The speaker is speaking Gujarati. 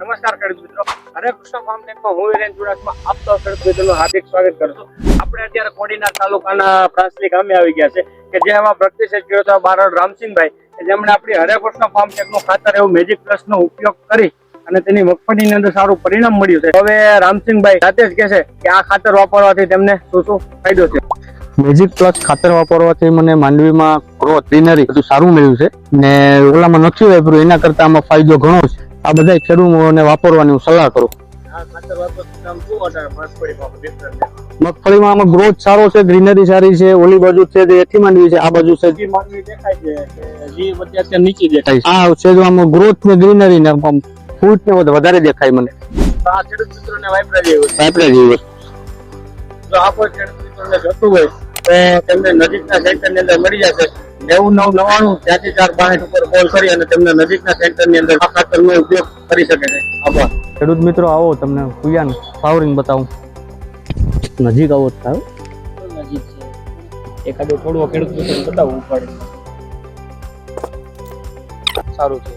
નમસ્કાર ખેડૂત મિત્રો, હરે કૃષ્ણ ફાર્મ ટેકમાં હું વિરેન ચુડાસમા આપ સૌ ખેડૂત મિત્રોનું હાર્દિક સ્વાગત કરું છું. આપણે અત્યારે કોડીનાર તાલુકાના પ્રાસલી ગામે આવી ગયા છે કે જેમાં પ્રગતિશીલ ખેડૂત બારોડ રામસિંહભાઈ કે જેમણે આપણી હરે કૃષ્ણ ફાર્મ ટેકનું ખાતર એવું મેજિક પ્લસ નો ઉપયોગ કરી અને તેની મગફળીની અંદર સારું પરિણામ મળ્યું છે. હવે રામસિંહભાઈ જાતે જ કહે છે કે આ ખાતર વાપરવાથી તેમને શું શું ફાયદો છે. મેજિક પ્લસ ખાતર વાપરવાથી મને માંડવીમાં ગ્રોથ ગ્રીનરી બધું સારું મળ્યું છે ને ઓલામાં નથી વાપર્યું એના કરતા આમાં ફાયદો ઘણો છે. આ બધા ખેડૂતોને વાપરવાની હું સલાહ કરું. આ ખાતર વાપરવાથી આમ શું વધારે મગફળીમાં difference છે? મગફળીમાં આમાં ગ્રોથ સારો છે, ગ્રીનરી સારી છે. ઓલી બાજુ છે તે એથી માંડવી છે, આ બાજુ છે જે માંડવી દેખાય છે કે જે વચ્ચે અત્યારે નીચે દેખાય છે. આ છે જો આમાં ગ્રોથ ને ગ્રીનરી ને ફૂટ ને વધારે દેખાય મને. આ ખેડૂત મિત્રોને વાપરા જેવું છે. વાપરા જેવી જો આ કોઈ ખેડૂત મિત્રોને જોતું હોય તો તેમને નજીકના સેન્ટરની અંદર મળી જશે. 9999 ત્યાંથી 462 ઉપર કોલ કરી અને તેમને નજીકના સેન્ટરની અંદર આ ખાતરનો ઉપયોગ કરી શકે છે. આભાર. ખેડૂત મિત્રો આવો તમને કુયાન ફ્લાવરિંગ બતાવું. નજીક આવો થાવ. નજીક છે એકાદો થોડો ખેડૂત મિત્રોને બતાવવું પડે. સારું છે.